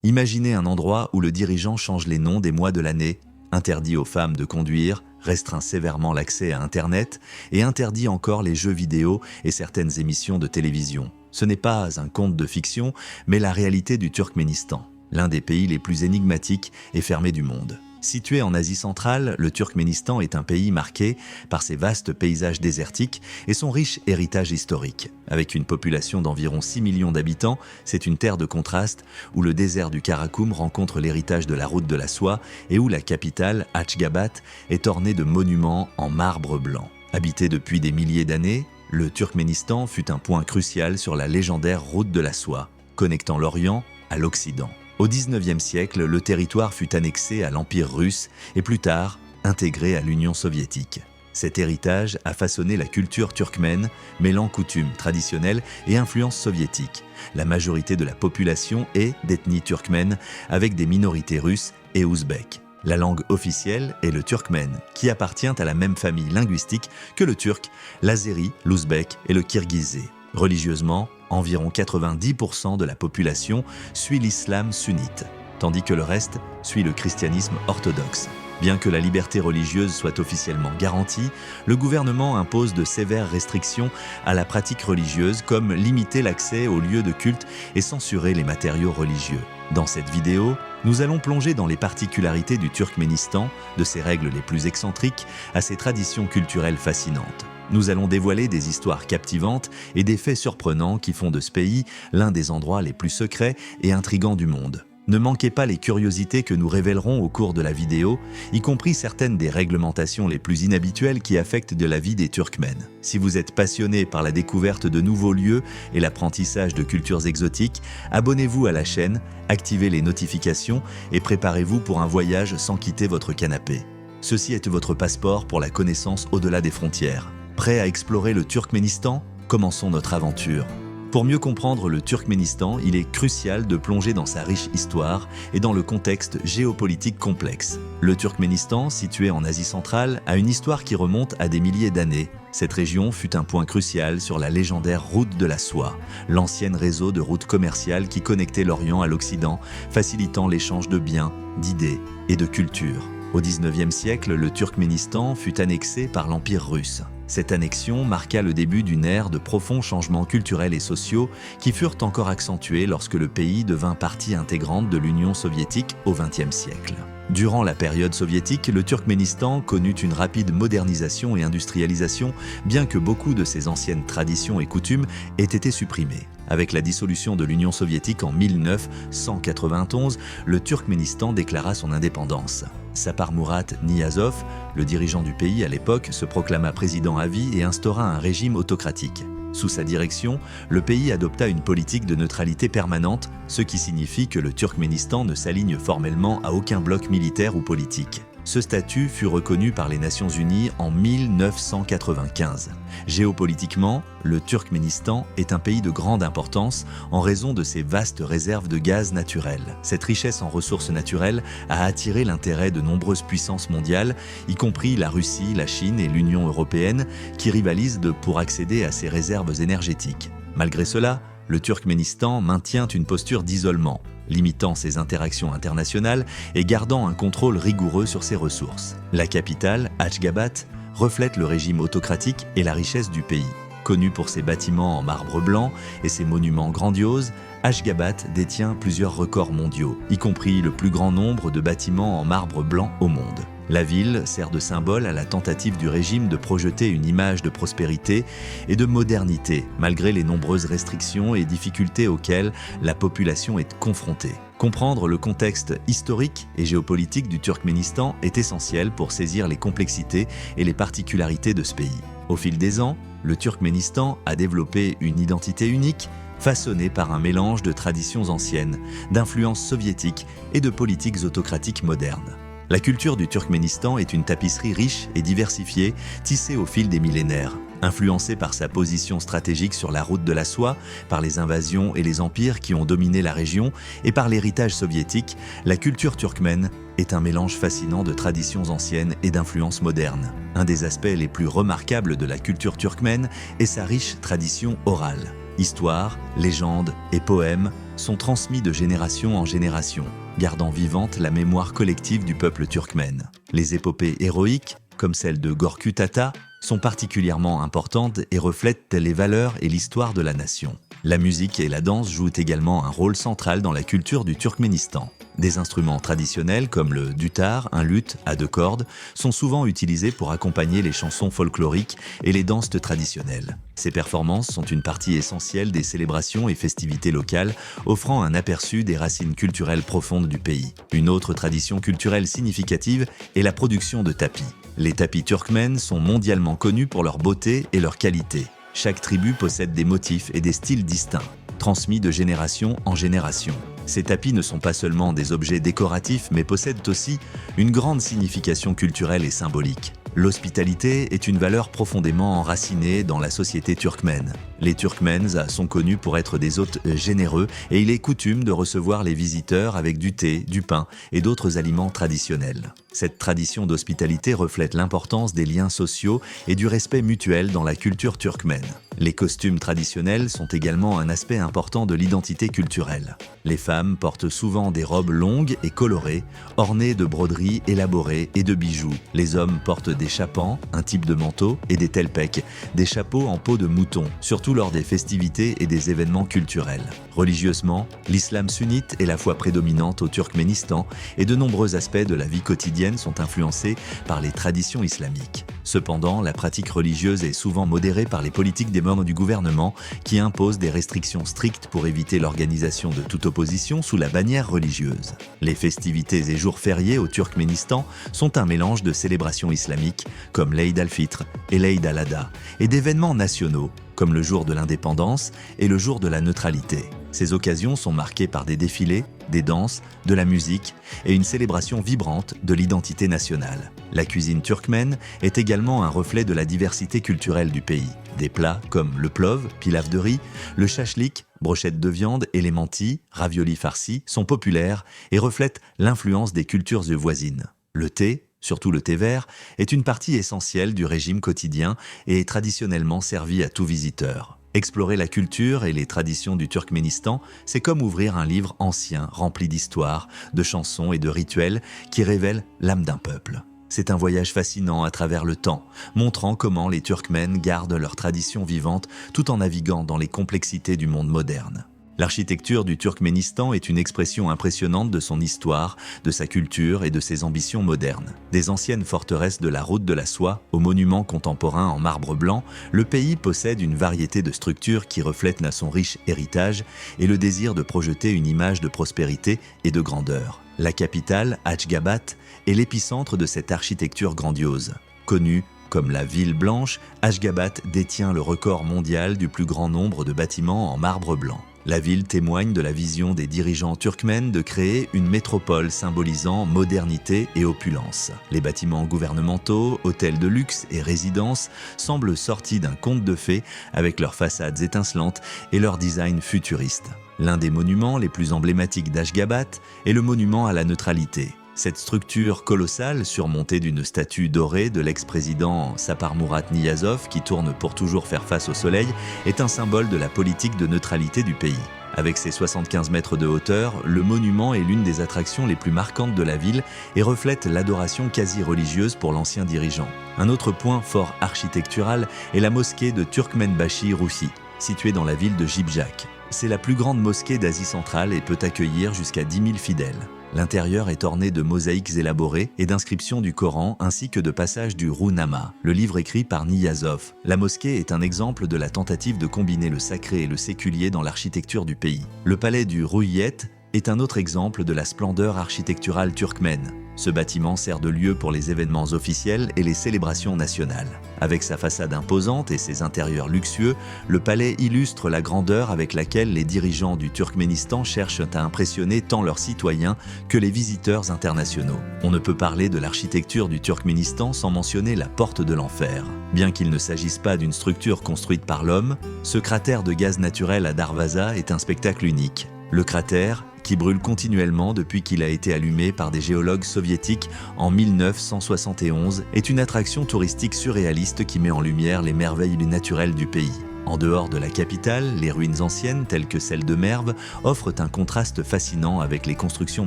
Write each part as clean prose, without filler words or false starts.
Imaginez un endroit où le dirigeant change les noms des mois de l'année, interdit aux femmes de conduire, restreint sévèrement l'accès à Internet et interdit encore les jeux vidéo et certaines émissions de télévision. Ce n'est pas un conte de fiction, mais la réalité du Turkménistan, l'un des pays les plus énigmatiques et fermés du monde. Situé en Asie centrale, le Turkménistan est un pays marqué par ses vastes paysages désertiques et son riche héritage historique. Avec une population d'environ 6 millions d'habitants, c'est une terre de contraste où le désert du Karakoum rencontre l'héritage de la route de la soie et où la capitale, Ashgabat, est ornée de monuments en marbre blanc. Habité depuis des milliers d'années, le Turkménistan fut un point crucial sur la légendaire route de la soie, connectant l'Orient à l'Occident. Au XIXe siècle, le territoire fut annexé à l'Empire russe et plus tard intégré à l'Union soviétique. Cet héritage a façonné la culture turkmène, mêlant coutumes traditionnelles et influences soviétiques. La majorité de la population est d'ethnie turkmène, avec des minorités russes et ouzbèques. La langue officielle est le turkmène, qui appartient à la même famille linguistique que le turc, l'azéri, l'ouzbek et le kirghizé. Religieusement, environ 90% de la population suit l'islam sunnite, tandis que le reste suit le christianisme orthodoxe. Bien que la liberté religieuse soit officiellement garantie, le gouvernement impose de sévères restrictions à la pratique religieuse, comme limiter l'accès aux lieux de culte et censurer les matériaux religieux. Dans cette vidéo, nous allons plonger dans les particularités du Turkménistan, de ses règles les plus excentriques à ses traditions culturelles fascinantes. Nous allons dévoiler des histoires captivantes et des faits surprenants qui font de ce pays l'un des endroits les plus secrets et intrigants du monde. Ne manquez pas les curiosités que nous révélerons au cours de la vidéo, y compris certaines des réglementations les plus inhabituelles qui affectent de la vie des Turkmènes. Si vous êtes passionné par la découverte de nouveaux lieux et l'apprentissage de cultures exotiques, abonnez-vous à la chaîne, activez les notifications et préparez-vous pour un voyage sans quitter votre canapé. Ceci est votre passeport pour la connaissance au-delà des frontières. Prêt à explorer le Turkménistan? Commençons notre aventure. Pour mieux comprendre le Turkménistan, il est crucial de plonger dans sa riche histoire et dans le contexte géopolitique complexe. Le Turkménistan, situé en Asie centrale, a une histoire qui remonte à des milliers d'années. Cette région fut un point crucial sur la légendaire route de la soie, l'ancien réseau de routes commerciales qui connectait l'Orient à l'Occident, facilitant l'échange de biens, d'idées et de cultures. Au XIXe siècle, le Turkménistan fut annexé par l'Empire russe. Cette annexion marqua le début d'une ère de profonds changements culturels et sociaux qui furent encore accentués lorsque le pays devint partie intégrante de l'Union soviétique au XXe siècle. Durant la période soviétique, le Turkménistan connut une rapide modernisation et industrialisation, bien que beaucoup de ses anciennes traditions et coutumes aient été supprimées. Avec la dissolution de l'Union soviétique en 1991, le Turkménistan déclara son indépendance. Saparmurat Niyazov, le dirigeant du pays à l'époque, se proclama président à vie et instaura un régime autocratique. Sous sa direction, le pays adopta une politique de neutralité permanente, ce qui signifie que le Turkménistan ne s'aligne formellement à aucun bloc militaire ou politique. Ce statut fut reconnu par les Nations Unies en 1995. Géopolitiquement, le Turkménistan est un pays de grande importance en raison de ses vastes réserves de gaz naturel. Cette richesse en ressources naturelles a attiré l'intérêt de nombreuses puissances mondiales, y compris la Russie, la Chine et l'Union européenne, qui rivalisent pour accéder à ces réserves énergétiques. Malgré cela, le Turkménistan maintient une posture d'isolement, limitant ses interactions internationales et gardant un contrôle rigoureux sur ses ressources. La capitale, Ashgabat, reflète le régime autocratique et la richesse du pays. Connu pour ses bâtiments en marbre blanc et ses monuments grandioses, Ashgabat détient plusieurs records mondiaux, y compris le plus grand nombre de bâtiments en marbre blanc au monde. La ville sert de symbole à la tentative du régime de projeter une image de prospérité et de modernité, malgré les nombreuses restrictions et difficultés auxquelles la population est confrontée. Comprendre le contexte historique et géopolitique du Turkménistan est essentiel pour saisir les complexités et les particularités de ce pays. Au fil des ans, le Turkménistan a développé une identité unique, façonnée par un mélange de traditions anciennes, d'influences soviétiques et de politiques autocratiques modernes. La culture du Turkménistan est une tapisserie riche et diversifiée, tissée au fil des millénaires. Influencée par sa position stratégique sur la route de la soie, par les invasions et les empires qui ont dominé la région, et par l'héritage soviétique, la culture turkmène est un mélange fascinant de traditions anciennes et d'influences modernes. Un des aspects les plus remarquables de la culture turkmène est sa riche tradition orale. Histoires, légendes et poèmes sont transmis de génération en génération, gardant vivante la mémoire collective du peuple turkmène. Les épopées héroïques, comme celle de Gorkut Ata, sont particulièrement importantes et reflètent les valeurs et l'histoire de la nation. La musique et la danse jouent également un rôle central dans la culture du Turkménistan. Des instruments traditionnels comme le dutar, un luth à 2 cordes, sont souvent utilisés pour accompagner les chansons folkloriques et les danses traditionnelles. Ces performances sont une partie essentielle des célébrations et festivités locales, offrant un aperçu des racines culturelles profondes du pays. Une autre tradition culturelle significative est la production de tapis. Les tapis turkmènes sont mondialement connus pour leur beauté et leur qualité. Chaque tribu possède des motifs et des styles distincts, transmis de génération en génération. Ces tapis ne sont pas seulement des objets décoratifs, mais possèdent aussi une grande signification culturelle et symbolique. L'hospitalité est une valeur profondément enracinée dans la société turkmène. Les Turkmènes sont connus pour être des hôtes généreux et il est coutume de recevoir les visiteurs avec du thé, du pain et d'autres aliments traditionnels. Cette tradition d'hospitalité reflète l'importance des liens sociaux et du respect mutuel dans la culture turkmène. Les costumes traditionnels sont également un aspect important de l'identité culturelle. Les femmes portent souvent des robes longues et colorées, ornées de broderies élaborées et de bijoux. Les hommes portent des chapans, un type de manteau, et des telpeks, des chapeaux en peau de mouton, surtout lors des festivités et des événements culturels. Religieusement, l'islam sunnite est la foi prédominante au Turkménistan et de nombreux aspects de la vie quotidienne sont influencés par les traditions islamiques. Cependant, la pratique religieuse est souvent modérée par les politiques des membres du gouvernement qui imposent des restrictions strictes pour éviter l'organisation de toute opposition sous la bannière religieuse. Les festivités et jours fériés au Turkménistan sont un mélange de célébrations islamiques comme l'Eid al-Fitr et l'Eid al-Adha et d'événements nationaux comme le jour de l'indépendance et le jour de la neutralité. Ces occasions sont marquées par des défilés, des danses, de la musique et une célébration vibrante de l'identité nationale. La cuisine turkmène est également un reflet de la diversité culturelle du pays. Des plats comme le plov, pilaf de riz, le shashlik, brochettes de viande et les mantis, raviolis farcis, sont populaires et reflètent l'influence des cultures voisines. Le thé, surtout le thé vert, est une partie essentielle du régime quotidien et est traditionnellement servi à tout visiteur. Explorer la culture et les traditions du Turkménistan, c'est comme ouvrir un livre ancien rempli d'histoires, de chansons et de rituels qui révèlent l'âme d'un peuple. C'est un voyage fascinant à travers le temps, montrant comment les Turkmènes gardent leurs traditions vivantes tout en naviguant dans les complexités du monde moderne. L'architecture du Turkménistan est une expression impressionnante de son histoire, de sa culture et de ses ambitions modernes. Des anciennes forteresses de la route de la soie aux monuments contemporains en marbre blanc, le pays possède une variété de structures qui reflètent son riche héritage et le désir de projeter une image de prospérité et de grandeur. La capitale, Ashgabat, est l'épicentre de cette architecture grandiose. Connue comme la ville blanche, Ashgabat détient le record mondial du plus grand nombre de bâtiments en marbre blanc. La ville témoigne de la vision des dirigeants turkmènes de créer une métropole symbolisant modernité et opulence. Les bâtiments gouvernementaux, hôtels de luxe et résidences semblent sortis d'un conte de fées avec leurs façades étincelantes et leur design futuriste. L'un des monuments les plus emblématiques d'Ashgabat est le monument à la neutralité. Cette structure colossale, surmontée d'une statue dorée de l'ex-président Saparmurat Niyazov qui tourne pour toujours faire face au soleil, est un symbole de la politique de neutralité du pays. Avec ses 75 mètres de hauteur, le monument est l'une des attractions les plus marquantes de la ville et reflète l'adoration quasi-religieuse pour l'ancien dirigeant. Un autre point fort architectural est la mosquée de Turkmenbashi Roussi, située dans la ville de Jibjak. C'est la plus grande mosquée d'Asie centrale et peut accueillir jusqu'à 10 000 fidèles. L'intérieur est orné de mosaïques élaborées et d'inscriptions du Coran ainsi que de passages du Ruhnama, le livre écrit par Niyazov. La mosquée est un exemple de la tentative de combiner le sacré et le séculier dans l'architecture du pays. Le palais du Ruhyet est un autre exemple de la splendeur architecturale turkmène. Ce bâtiment sert de lieu pour les événements officiels et les célébrations nationales. Avec sa façade imposante et ses intérieurs luxueux, le palais illustre la grandeur avec laquelle les dirigeants du Turkménistan cherchent à impressionner tant leurs citoyens que les visiteurs internationaux. On ne peut parler de l'architecture du Turkménistan sans mentionner la porte de l'enfer. Bien qu'il ne s'agisse pas d'une structure construite par l'homme, ce cratère de gaz naturel à Darvaza est un spectacle unique. Le cratère, qui brûle continuellement depuis qu'il a été allumé par des géologues soviétiques en 1971, est une attraction touristique surréaliste qui met en lumière les merveilles naturelles du pays. En dehors de la capitale, les ruines anciennes, telles que celles de Merv, offrent un contraste fascinant avec les constructions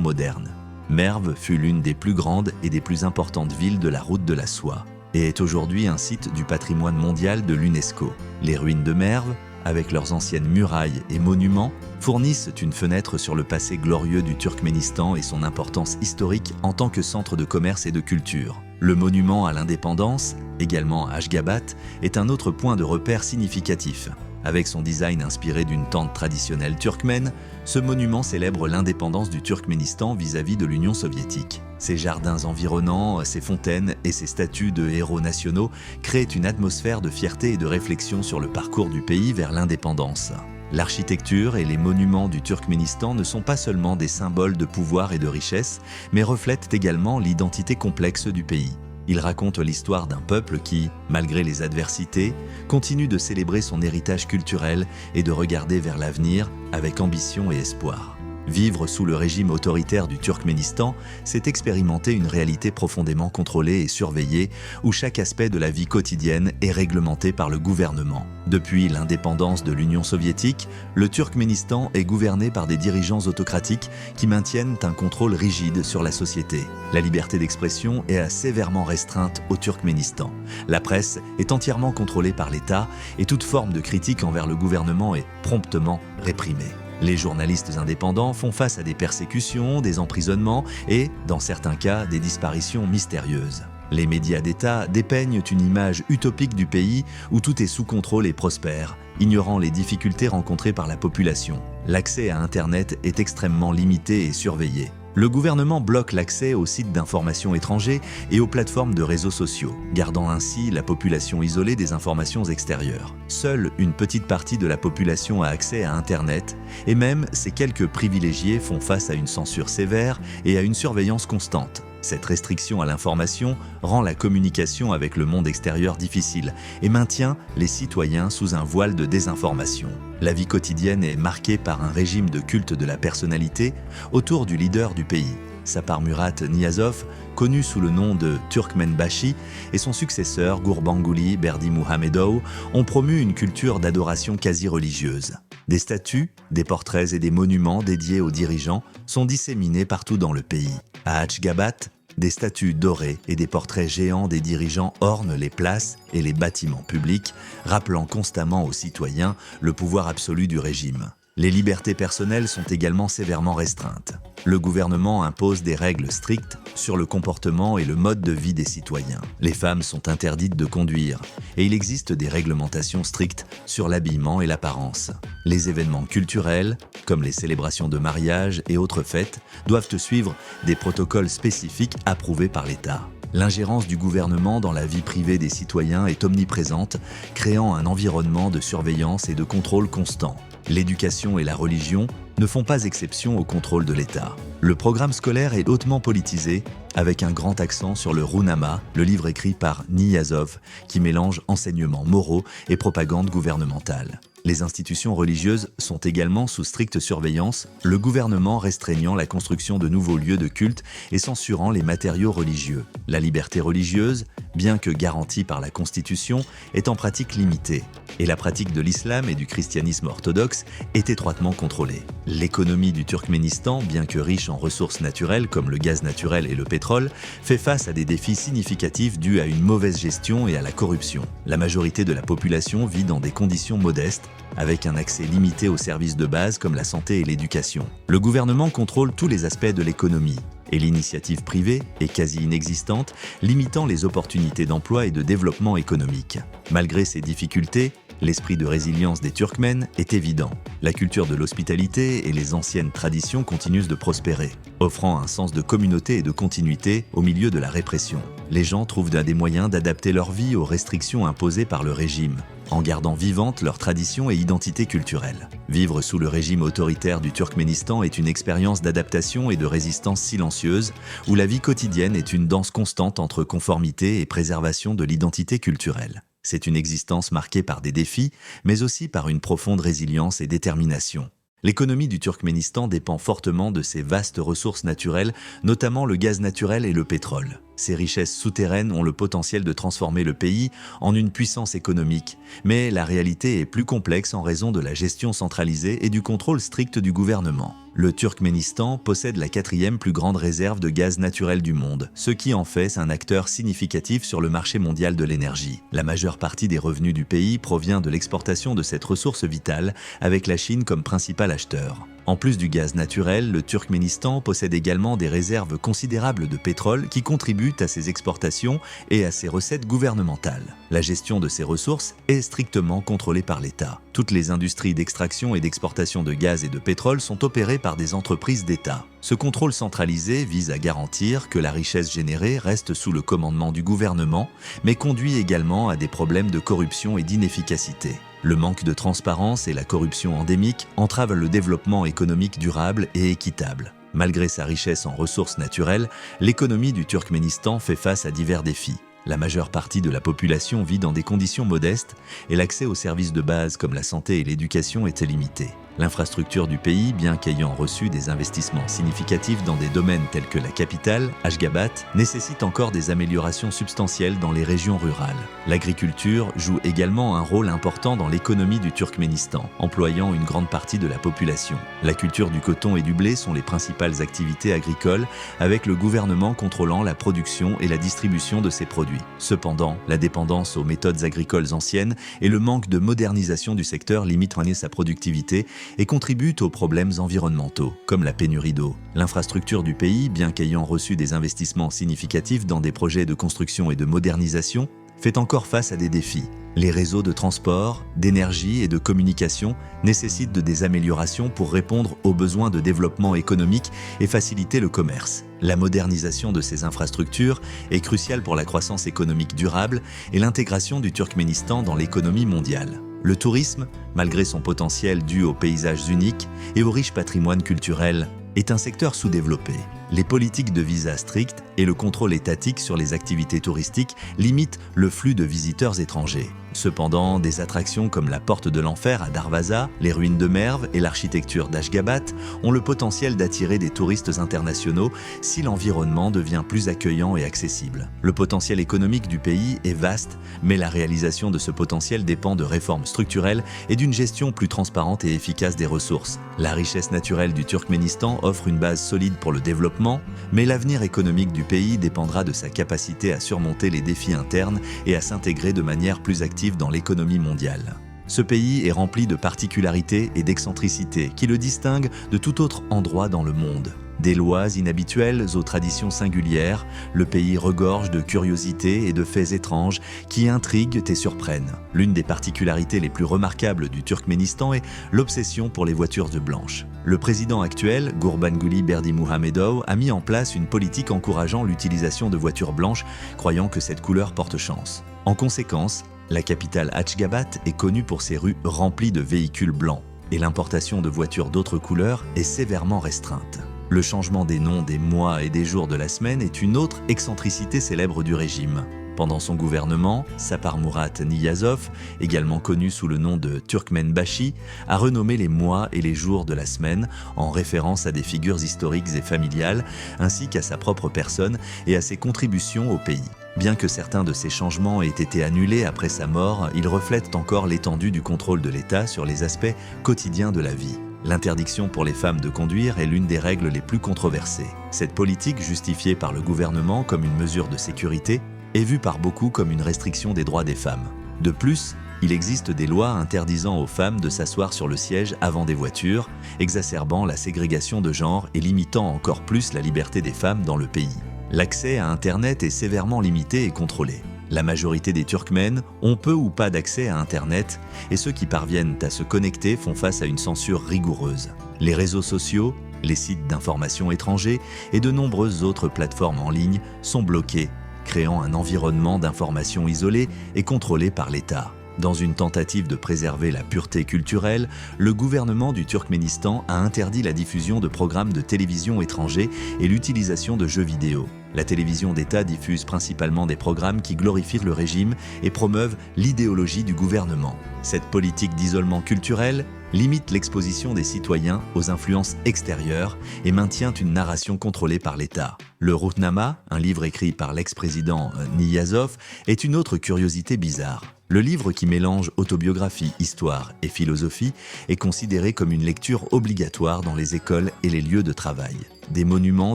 modernes. Merv fut l'une des plus grandes et des plus importantes villes de la route de la soie, et est aujourd'hui un site du patrimoine mondial de l'UNESCO. Les ruines de Merv, avec leurs anciennes murailles et monuments, fournissent une fenêtre sur le passé glorieux du Turkménistan et son importance historique en tant que centre de commerce et de culture. Le monument à l'indépendance, également à Ashgabat, est un autre point de repère significatif. Avec son design inspiré d'une tente traditionnelle turkmène, ce monument célèbre l'indépendance du Turkménistan vis-à-vis de l'Union soviétique. Ses jardins environnants, ses fontaines et ses statues de héros nationaux créent une atmosphère de fierté et de réflexion sur le parcours du pays vers l'indépendance. L'architecture et les monuments du Turkménistan ne sont pas seulement des symboles de pouvoir et de richesse, mais reflètent également l'identité complexe du pays. Ils racontent l'histoire d'un peuple qui, malgré les adversités, continue de célébrer son héritage culturel et de regarder vers l'avenir avec ambition et espoir. Vivre sous le régime autoritaire du Turkménistan, c'est expérimenter une réalité profondément contrôlée et surveillée, où chaque aspect de la vie quotidienne est réglementé par le gouvernement. Depuis l'indépendance de l'Union soviétique, le Turkménistan est gouverné par des dirigeants autocratiques qui maintiennent un contrôle rigide sur la société. La liberté d'expression est sévèrement restreinte au Turkménistan. La presse est entièrement contrôlée par l'État et toute forme de critique envers le gouvernement est promptement réprimée. Les journalistes indépendants font face à des persécutions, des emprisonnements et, dans certains cas, des disparitions mystérieuses. Les médias d'État dépeignent une image utopique du pays où tout est sous contrôle et prospère, ignorant les difficultés rencontrées par la population. L'accès à Internet est extrêmement limité et surveillé. Le gouvernement bloque l'accès aux sites d'information étrangers et aux plateformes de réseaux sociaux, gardant ainsi la population isolée des informations extérieures. Seule une petite partie de la population a accès à Internet, et même ces quelques privilégiés font face à une censure sévère et à une surveillance constante. Cette restriction à l'information rend la communication avec le monde extérieur difficile et maintient les citoyens sous un voile de désinformation. La vie quotidienne est marquée par un régime de culte de la personnalité autour du leader du pays. Saparmurat Niyazov, connu sous le nom de Turkmenbashi, et son successeur Gurbanguly Berdimuhamedov ont promu une culture d'adoration quasi-religieuse. Des statues, des portraits et des monuments dédiés aux dirigeants sont disséminés partout dans le pays. À Ashgabat, des statues dorées et des portraits géants des dirigeants ornent les places et les bâtiments publics, rappelant constamment aux citoyens le pouvoir absolu du régime. Les libertés personnelles sont également sévèrement restreintes. Le gouvernement impose des règles strictes sur le comportement et le mode de vie des citoyens. Les femmes sont interdites de conduire et il existe des réglementations strictes sur l'habillement et l'apparence. Les événements culturels, comme les célébrations de mariage et autres fêtes, doivent suivre des protocoles spécifiques approuvés par l'État. L'ingérence du gouvernement dans la vie privée des citoyens est omniprésente, créant un environnement de surveillance et de contrôle constant. L'éducation et la religion ne font pas exception au contrôle de l'État. Le programme scolaire est hautement politisé, avec un grand accent sur le Rounama, le livre écrit par Niyazov, qui mélange enseignements moraux et propagande gouvernementale. Les institutions religieuses sont également sous stricte surveillance, le gouvernement restreignant la construction de nouveaux lieux de culte et censurant les matériaux religieux. La liberté religieuse, bien que garantie par la Constitution, est en pratique limitée, et la pratique de l'islam et du christianisme orthodoxe est étroitement contrôlée. L'économie du Turkménistan, bien que riche en ressources naturelles comme le gaz naturel et le pétrole, fait face à des défis significatifs dus à une mauvaise gestion et à la corruption. La majorité de la population vit dans des conditions modestes, avec un accès limité aux services de base comme la santé et l'éducation. Le gouvernement contrôle tous les aspects de l'économie, et l'initiative privée est quasi inexistante, limitant les opportunités d'emploi et de développement économique. Malgré ces difficultés, l'esprit de résilience des Turkmènes est évident. La culture de l'hospitalité et les anciennes traditions continuent de prospérer, offrant un sens de communauté et de continuité au milieu de la répression. Les gens trouvent des moyens d'adapter leur vie aux restrictions imposées par le régime, en gardant vivantes leurs traditions et identités culturelles. Vivre sous le régime autoritaire du Turkménistan est une expérience d'adaptation et de résistance silencieuse, où la vie quotidienne est une danse constante entre conformité et préservation de l'identité culturelle. C'est une existence marquée par des défis, mais aussi par une profonde résilience et détermination. L'économie du Turkménistan dépend fortement de ses vastes ressources naturelles, notamment le gaz naturel et le pétrole. Ces richesses souterraines ont le potentiel de transformer le pays en une puissance économique, mais la réalité est plus complexe en raison de la gestion centralisée et du contrôle strict du gouvernement. Le Turkménistan possède la 4e plus grande réserve de gaz naturel du monde, ce qui en fait un acteur significatif sur le marché mondial de l'énergie. La majeure partie des revenus du pays provient de l'exportation de cette ressource vitale, avec la Chine comme principal acheteur. En plus du gaz naturel, le Turkménistan possède également des réserves considérables de pétrole qui contribuent à ses exportations et à ses recettes gouvernementales. La gestion de ces ressources est strictement contrôlée par l'État. Toutes les industries d'extraction et d'exportation de gaz et de pétrole sont opérées par des entreprises d'État. Ce contrôle centralisé vise à garantir que la richesse générée reste sous le commandement du gouvernement, mais conduit également à des problèmes de corruption et d'inefficacité. Le manque de transparence et la corruption endémique entravent le développement économique durable et équitable. Malgré sa richesse en ressources naturelles, l'économie du Turkménistan fait face à divers défis. La majeure partie de la population vit dans des conditions modestes et l'accès aux services de base comme la santé et l'éducation est limité. L'infrastructure du pays, bien qu'ayant reçu des investissements significatifs dans des domaines tels que la capitale, Ashgabat, nécessite encore des améliorations substantielles dans les régions rurales. L'agriculture joue également un rôle important dans l'économie du Turkménistan, employant une grande partie de la population. La culture du coton et du blé sont les principales activités agricoles, avec le gouvernement contrôlant la production et la distribution de ces produits. Cependant, la dépendance aux méthodes agricoles anciennes et le manque de modernisation du secteur limitent sa productivité et contribuent aux problèmes environnementaux, comme la pénurie d'eau. L'infrastructure du pays, bien qu'ayant reçu des investissements significatifs dans des projets de construction et de modernisation, fait encore face à des défis. Les réseaux de transport, d'énergie et de communication nécessitent des améliorations pour répondre aux besoins de développement économique et faciliter le commerce. La modernisation de ces infrastructures est cruciale pour la croissance économique durable et l'intégration du Turkménistan dans l'économie mondiale. Le tourisme, malgré son potentiel dû aux paysages uniques et au riche patrimoine culturel, est un secteur sous-développé. Les politiques de visa strictes et le contrôle étatique sur les activités touristiques limitent le flux de visiteurs étrangers. Cependant, des attractions comme la Porte de l'Enfer à Darvaza, les ruines de Merv et l'architecture d'Ashgabat ont le potentiel d'attirer des touristes internationaux si l'environnement devient plus accueillant et accessible. Le potentiel économique du pays est vaste, mais la réalisation de ce potentiel dépend de réformes structurelles et d'une gestion plus transparente et efficace des ressources. La richesse naturelle du Turkménistan offre une base solide pour le développement, mais l'avenir économique du pays dépendra de sa capacité à surmonter les défis internes et à s'intégrer de manière plus active dans l'économie mondiale. Ce pays est rempli de particularités et d'excentricités qui le distinguent de tout autre endroit dans le monde. Des lois inhabituelles aux traditions singulières, le pays regorge de curiosités et de faits étranges qui intriguent et surprennent. L'une des particularités les plus remarquables du Turkménistan est l'obsession pour les voitures blanches. Le président actuel, Gurbanguly Berdimuhamedov, a mis en place une politique encourageant l'utilisation de voitures blanches, croyant que cette couleur porte chance. En conséquence, la capitale Ashgabat est connue pour ses rues remplies de véhicules blancs, et l'importation de voitures d'autres couleurs est sévèrement restreinte. Le changement des noms des mois et des jours de la semaine est une autre excentricité célèbre du régime. Pendant son gouvernement, Saparmurat Niyazov, également connu sous le nom de Turkmenbashi, a renommé les mois et les jours de la semaine en référence à des figures historiques et familiales, ainsi qu'à sa propre personne et à ses contributions au pays. Bien que certains de ces changements aient été annulés après sa mort, ils reflètent encore l'étendue du contrôle de l'État sur les aspects quotidiens de la vie. L'interdiction pour les femmes de conduire est l'une des règles les plus controversées. Cette politique, justifiée par le gouvernement comme une mesure de sécurité, est vue par beaucoup comme une restriction des droits des femmes. De plus, il existe des lois interdisant aux femmes de s'asseoir sur le siège avant des voitures, exacerbant la ségrégation de genre et limitant encore plus la liberté des femmes dans le pays. L'accès à Internet est sévèrement limité et contrôlé. La majorité des Turkmènes ont peu ou pas d'accès à Internet et ceux qui parviennent à se connecter font face à une censure rigoureuse. Les réseaux sociaux, les sites d'information étrangers et de nombreuses autres plateformes en ligne sont bloqués, créant un environnement d'information isolé et contrôlé par l'État. Dans une tentative de préserver la pureté culturelle, le gouvernement du Turkménistan a interdit la diffusion de programmes de télévision étrangers et l'utilisation de jeux vidéo. La télévision d'État diffuse principalement des programmes qui glorifient le régime et promeuvent l'idéologie du gouvernement. Cette politique d'isolement culturel limite l'exposition des citoyens aux influences extérieures et maintient une narration contrôlée par l'État. Le Routnama, un livre écrit par l'ex-président Niyazov, est une autre curiosité bizarre. Le livre qui mélange autobiographie, histoire et philosophie est considéré comme une lecture obligatoire dans les écoles et les lieux de travail. Des monuments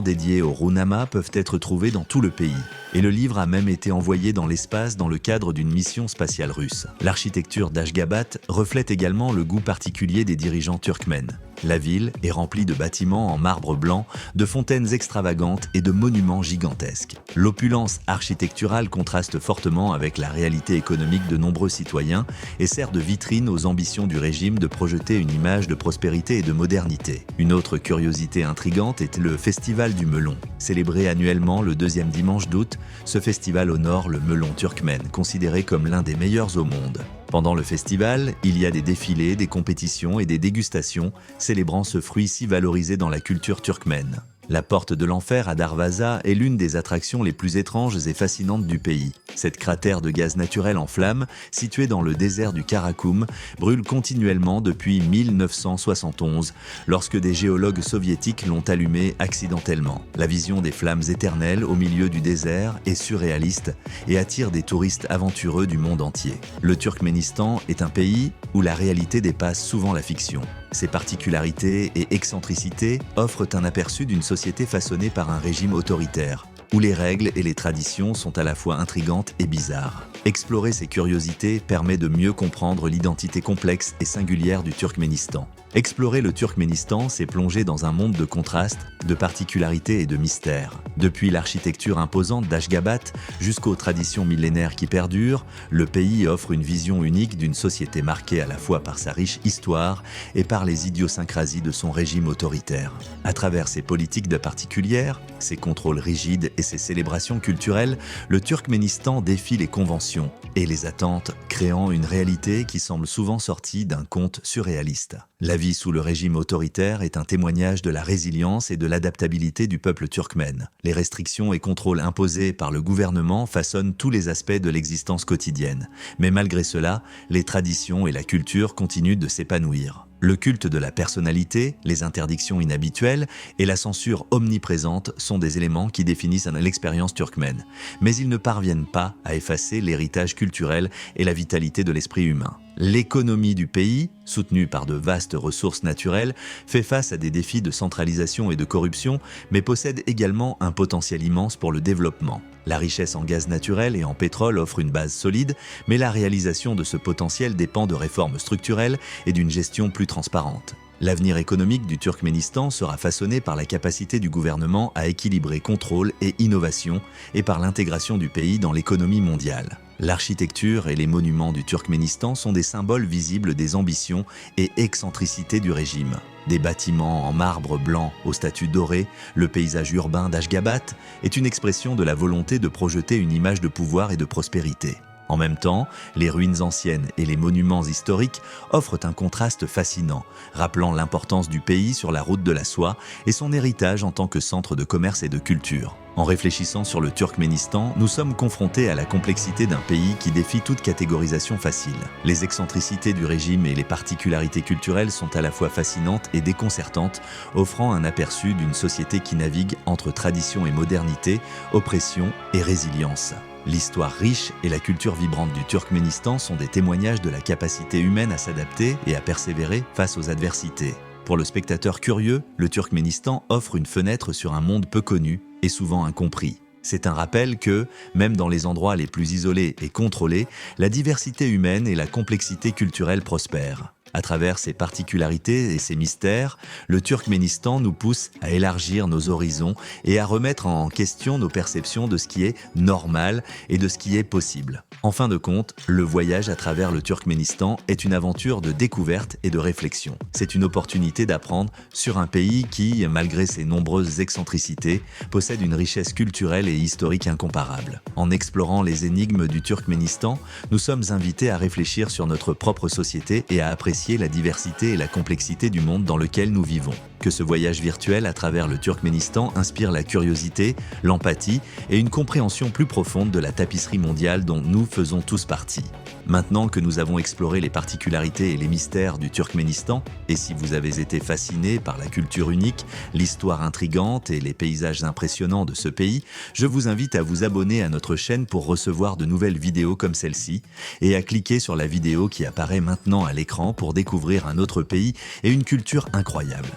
dédiés au Routnama peuvent être trouvés dans tout le pays, et le livre a même été envoyé dans l'espace dans le cadre d'une mission spatiale russe. L'architecture d'Ashgabat reflète également le goût particulier des dirigeants turkmènes. La ville est remplie de bâtiments en marbre blanc, de fontaines extravagantes et de monuments gigantesques. L'opulence architecturale contraste fortement avec la réalité économique de nombreux citoyens et sert de vitrine aux ambitions du régime de projeter une image de prospérité et de modernité. Une autre curiosité intrigante est le Festival du Melon. Célébré annuellement le deuxième dimanche d'août, ce festival honore le melon turkmène, considéré comme l'un des meilleurs au monde. Pendant le festival, il y a des défilés, des compétitions et des dégustations célébrant ce fruit si valorisé dans la culture turkmène. La porte de l'enfer à Darvaza est l'une des attractions les plus étranges et fascinantes du pays. Cette cratère de gaz naturel en flammes, située dans le désert du Karakoum, brûle continuellement depuis 1971, lorsque des géologues soviétiques l'ont allumée accidentellement. La vision des flammes éternelles au milieu du désert est surréaliste et attire des touristes aventureux du monde entier. Le Turkménistan est un pays où la réalité dépasse souvent la fiction. Ses particularités et excentricités offrent un aperçu d'une société façonnée par un régime autoritaire, où les règles et les traditions sont à la fois intrigantes et bizarres. Explorer ces curiosités permet de mieux comprendre l'identité complexe et singulière du Turkménistan. Explorer le Turkménistan, c'est plonger dans un monde de contrastes, de particularités et de mystères. Depuis l'architecture imposante d'Ashgabat jusqu'aux traditions millénaires qui perdurent, le pays offre une vision unique d'une société marquée à la fois par sa riche histoire et par les idiosyncrasies de son régime autoritaire. À travers ses politiques de particulières, ses contrôles rigides et ses célébrations culturelles, le Turkménistan défie les conventions et les attentes, créant une réalité qui semble souvent sortie d'un conte surréaliste. La vie sous le régime autoritaire est un témoignage de la résilience et de l'adaptabilité du peuple turkmène. Les restrictions et contrôles imposés par le gouvernement façonnent tous les aspects de l'existence quotidienne. Mais malgré cela, les traditions et la culture continuent de s'épanouir. Le culte de la personnalité, les interdictions inhabituelles et la censure omniprésente sont des éléments qui définissent l'expérience turkmène. Mais ils ne parviennent pas à effacer l'héritage culturel et la vitalité de l'esprit humain. L'économie du pays, soutenue par de vastes ressources naturelles, fait face à des défis de centralisation et de corruption, mais possède également un potentiel immense pour le développement. La richesse en gaz naturel et en pétrole offre une base solide, mais la réalisation de ce potentiel dépend de réformes structurelles et d'une gestion plus transparente. L'avenir économique du Turkménistan sera façonné par la capacité du gouvernement à équilibrer contrôle et innovation et par l'intégration du pays dans l'économie mondiale. L'architecture et les monuments du Turkménistan sont des symboles visibles des ambitions et excentricités du régime. Des bâtiments en marbre blanc aux statues dorées, le paysage urbain d'Ashgabat est une expression de la volonté de projeter une image de pouvoir et de prospérité. En même temps, les ruines anciennes et les monuments historiques offrent un contraste fascinant, rappelant l'importance du pays sur la route de la soie et son héritage en tant que centre de commerce et de culture. En réfléchissant sur le Turkménistan, nous sommes confrontés à la complexité d'un pays qui défie toute catégorisation facile. Les excentricités du régime et les particularités culturelles sont à la fois fascinantes et déconcertantes, offrant un aperçu d'une société qui navigue entre tradition et modernité, oppression et résilience. L'histoire riche et la culture vibrante du Turkménistan sont des témoignages de la capacité humaine à s'adapter et à persévérer face aux adversités. Pour le spectateur curieux, le Turkménistan offre une fenêtre sur un monde peu connu et souvent incompris. C'est un rappel que, même dans les endroits les plus isolés et contrôlés, la diversité humaine et la complexité culturelle prospèrent. À travers ses particularités et ses mystères, le Turkménistan nous pousse à élargir nos horizons et à remettre en question nos perceptions de ce qui est normal et de ce qui est possible. En fin de compte, le voyage à travers le Turkménistan est une aventure de découverte et de réflexion. C'est une opportunité d'apprendre sur un pays qui, malgré ses nombreuses excentricités, possède une richesse culturelle et historique incomparable. En explorant les énigmes du Turkménistan, nous sommes invités à réfléchir sur notre propre société et à apprécier apprécier la diversité et la complexité du monde dans lequel nous vivons. Que ce voyage virtuel à travers le Turkménistan inspire la curiosité, l'empathie et une compréhension plus profonde de la tapisserie mondiale dont nous faisons tous partie. Maintenant que nous avons exploré les particularités et les mystères du Turkménistan, et si vous avez été fasciné par la culture unique, l'histoire intrigante et les paysages impressionnants de ce pays, je vous invite à vous abonner à notre chaîne pour recevoir de nouvelles vidéos comme celle-ci et à cliquer sur la vidéo qui apparaît maintenant à l'écran pour découvrir un autre pays et une culture incroyable.